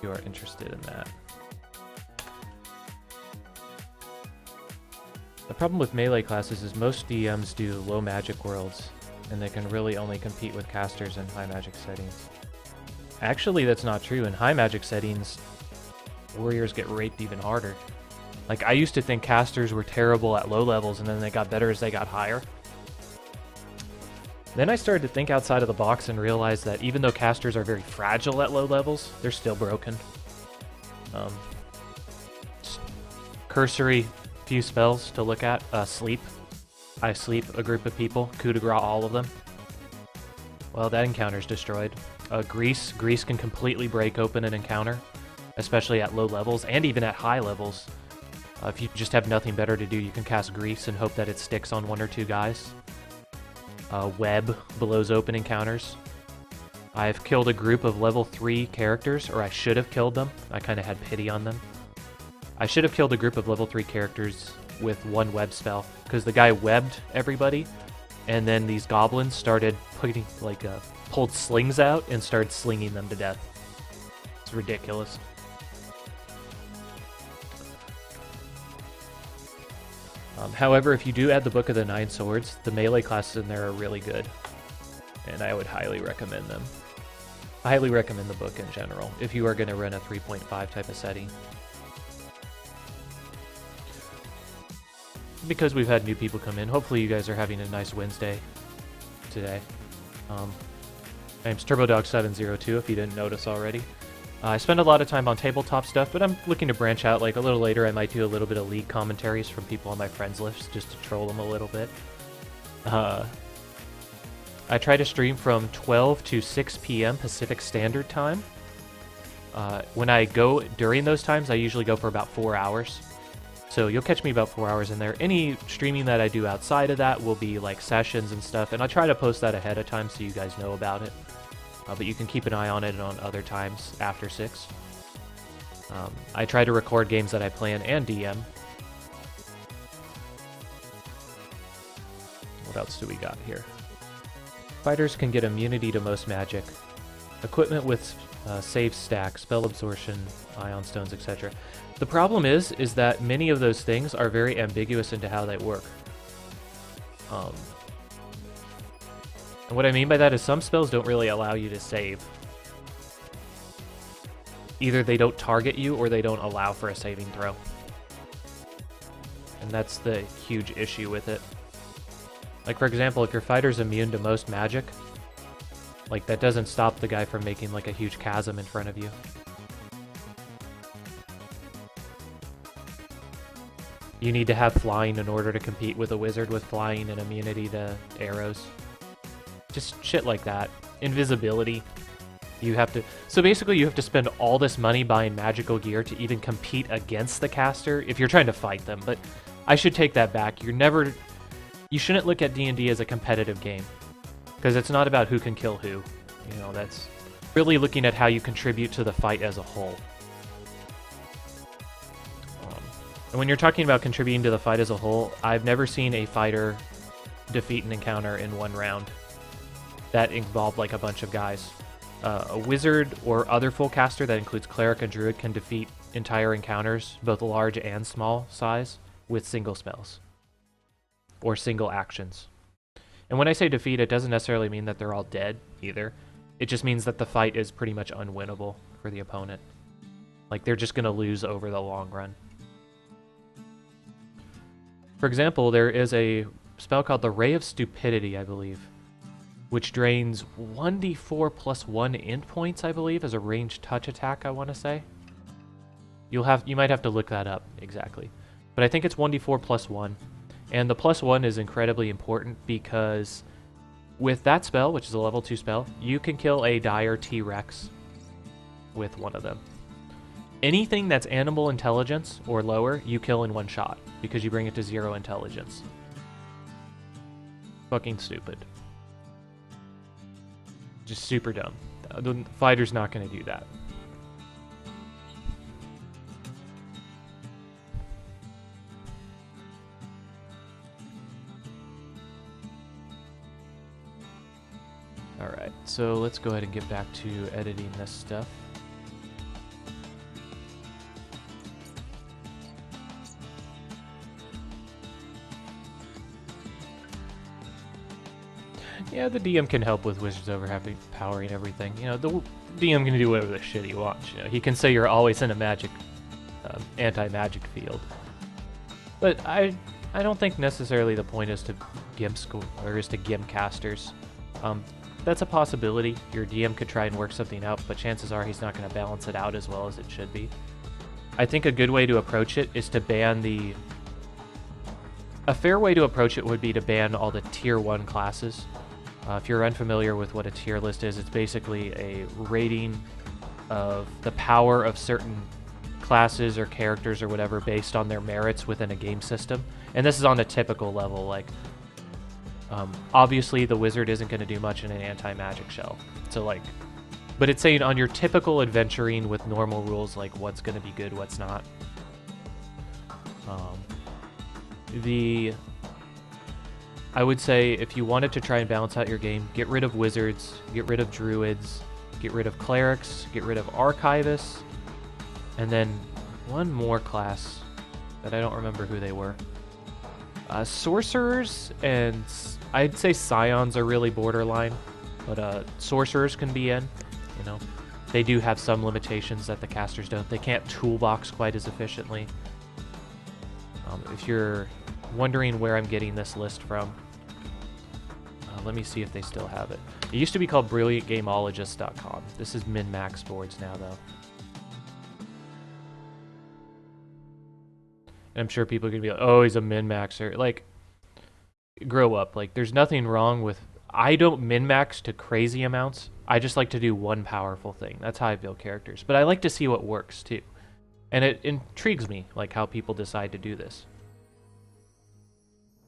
you are interested in that. The problem with melee classes is most DMs do low magic worlds, and they can really only compete with casters in high magic settings. Actually, that's not true. In high magic settings, warriors get raped even harder. Like, I used to think casters were terrible at low levels, and then they got better as they got higher. Then I started to think outside of the box and realized that even though casters are very fragile at low levels, they're still broken. Cursory few spells to look at. Sleep. I sleep a group of people. Coup de grace all of them. Well, that encounter's destroyed. Grease. Grease can completely break open an encounter, especially at low levels and even at high levels. If you just have nothing better to do, you can cast Grease and hope that it sticks on one or two guys. Web blows open encounters. I've killed a group of level 3 characters, or I should have killed them. I kind of had pity on them. I should have killed a group of level 3 characters with one web spell, because the guy webbed everybody, and then these goblins started putting, like, pulled slings out and started slinging them to death. It's ridiculous. However, if you do add the Book of the Nine Swords, the melee classes in there are really good, and I would highly recommend them. I highly recommend the book in general, if you are going to run a 3.5 type of setting. Because we've had new people come in, hopefully you guys are having a nice Wednesday today. My name's TurboDog702, if you didn't notice already. I spend a lot of time on tabletop stuff, but I'm looking to branch out. Like, a little later, I might do a little bit of League commentaries from people on my friends list, just to troll them a little bit. I try to stream from 12 to 6 p.m. Pacific Standard Time. When I go during those times, I usually go for about 4 hours. So you'll catch me about 4 hours in there. Any streaming that I do outside of that will be like sessions and stuff, and I try to post that ahead of time so you guys know about it. But you can keep an eye on it on other times after 6. I try to record games that I plan and DM. What else do we got here? Fighters can get immunity to most magic. Equipment with save stack, spell absorption, ion stones, etc. The problem is that many of those things are very ambiguous into how they work. And what I mean by that is some spells don't really allow you to save. Either they don't target you or they don't allow for a saving throw. And that's the huge issue with it. Like, for example, if your fighter's immune to most magic, like, that doesn't stop the guy from making, like, a huge chasm in front of you. You need to have flying in order to compete with a wizard with flying and immunity to arrows. Just shit like that. Invisibility. You have to... So basically you have to spend all this money buying magical gear to even compete against the caster if you're trying to fight them. But I should take that back. You shouldn't look at D&D as a competitive game. Because it's not about who can kill who. You know, that's really looking at how you contribute to the fight as a whole. And when you're talking about contributing to the fight as a whole, I've never seen a fighter defeat an encounter in one round that involved like a bunch of guys. A wizard or other full caster that includes cleric and druid can defeat entire encounters, both large and small size, with single spells or single actions. And when I say defeat, it doesn't necessarily mean that they're all dead either. It just means that the fight is pretty much unwinnable for the opponent. Like, they're just going to lose over the long run. For example, there is a spell called the Ray of Stupidity, I believe, which drains 1d4 plus 1 int points, I believe, as a ranged touch attack, I want to say. You might have to look that up exactly. But I think it's 1d4 plus 1. And the plus 1 is incredibly important because with that spell, which is a level 2 spell, you can kill a dire T-Rex with one of them. Anything that's animal intelligence or lower, you kill in one shot because you bring it to 0 intelligence. Fucking stupid. Just super dumb. The fighter's not going to do that. Alright, so let's go ahead and get back to editing this stuff. Yeah, the DM can help with wizards overpowering everything. You know, the DM can do whatever the shit he wants. You know, he can say you're always in a magic, anti-magic field. But I don't think necessarily the point is to gimp school or is to gimp casters. That's a possibility. Your DM could try and work something out, but chances are he's not going to balance it out as well as it should be. I think a good way to approach it is to ban the... A fair way to approach it would be to ban all the tier 1 classes. If you're unfamiliar with what a tier list is, it's basically a rating of the power of certain classes or characters or whatever based on their merits within a game system. And this is on a typical level, like... obviously, the wizard isn't going to do much in an anti-magic shell. So, like... But it's saying on your typical adventuring with normal rules, like what's going to be good, what's not. I would say if you wanted to try and balance out your game, get rid of wizards, get rid of druids, get rid of clerics, get rid of archivists, and then one more class that I don't remember who they were. Sorcerers and I'd say scions are really borderline, but sorcerers can be in. You know, they do have some limitations that the casters don't. They can't toolbox quite as efficiently. If you're wondering where I'm getting this list from, let me see if they still have it. It used to be called BrilliantGameologist.com. This is min-max boards now, though. And I'm sure people are going to be like, oh, he's a min-maxer. Like, grow up. Like, there's nothing wrong with... I don't min-max to crazy amounts. I just like to do one powerful thing. That's how I build characters. But I like to see what works, too. And it intrigues me, like, how people decide to do this.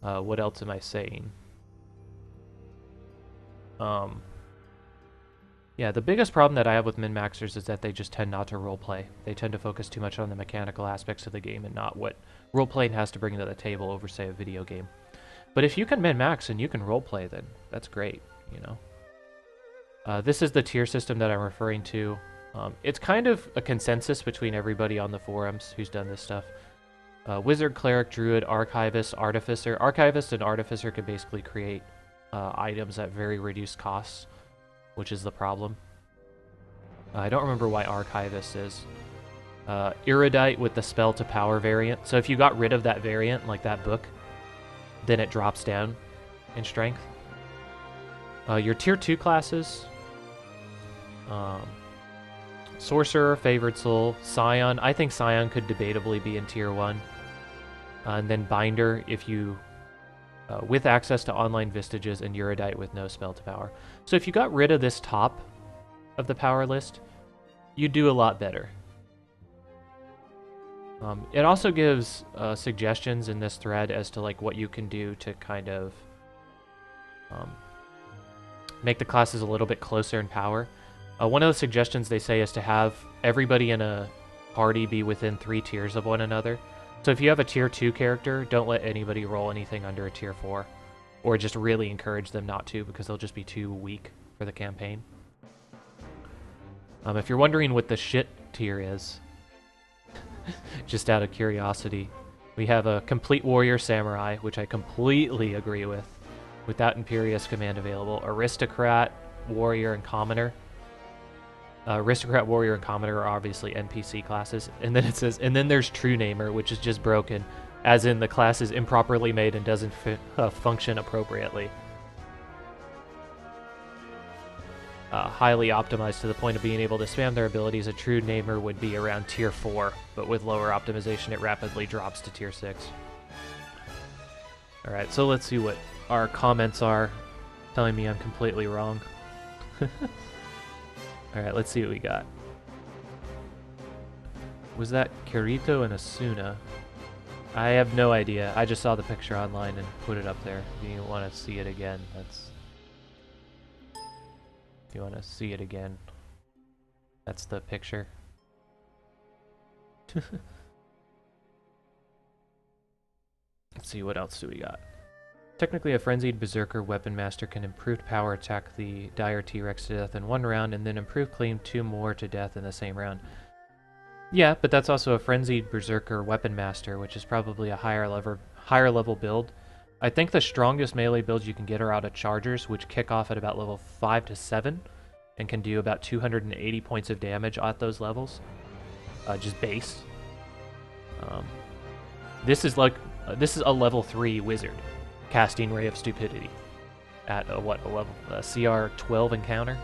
What else am I saying? Yeah, the biggest problem that I have with min-maxers is that they just tend not to roleplay. They tend to focus too much on the mechanical aspects of the game and not what roleplaying has to bring to the table over, say, a video game. But if you can min-max and you can roleplay, then that's great, you know? This is the tier system that I'm referring to. It's kind of a consensus between everybody on the forums who's done this stuff. Wizard, Cleric, Druid, Archivist, Artificer. Archivist and Artificer can basically create items at very reduced costs, which is the problem. I don't remember why Archivist is. Erudite with the spell to power variant. So if you got rid of that variant, like that book, then it drops down in strength. Your tier 2 classes. Sorcerer, Favored Soul, Scion. I think Scion could debatably be in tier 1. And then Binder if you... with access to online Vistages, and Erudite with no spell to power. So if you got rid of this top of the power list, you'd do a lot better. It also gives suggestions in this thread as to like what you can do to kind of make the classes a little bit closer in power. One of the suggestions they say is to have everybody in a party be within 3 tiers of one another. So if you have a tier 2 character, don't let anybody roll anything under a tier 4. Or just really encourage them not to, because they'll just be too weak for the campaign. If you're wondering what the shit tier is, just out of curiosity, we have a Complete Warrior Samurai, which I completely agree with, without Imperious command available. Aristocrat, Warrior, and Commoner. Aristocrat, Warrior, and Commoner are obviously NPC classes. And then it says, and then there's True Namer, which is just broken, as in the class is improperly made and doesn't function appropriately. Highly optimized to the point of being able to spam their abilities. A True Namer would be around tier 4, but with lower optimization it rapidly drops to tier 6. Alright, so let's see what our comments are telling me I'm completely wrong. Alright, let's see what we got. Was that Kirito and Asuna? I have no idea. I just saw the picture online and put it up there. If you want to see it again, that's... If you want to see it again, that's the picture. Let's see, what else do we got? Technically, a Frenzied Berserker Weapon Master can improved power attack the Dire T-Rex to death in 1 round, and then improved claim 2 more to death in the same round. Yeah, but that's also a Frenzied Berserker Weapon Master, which is probably a higher level build. I think the strongest melee builds you can get are out of chargers, which kick off at about level 5 to 7 and can do about 280 points of damage at those levels. Just base. This is a level 3 wizard casting Ray of Stupidity at a level CR 12 encounter.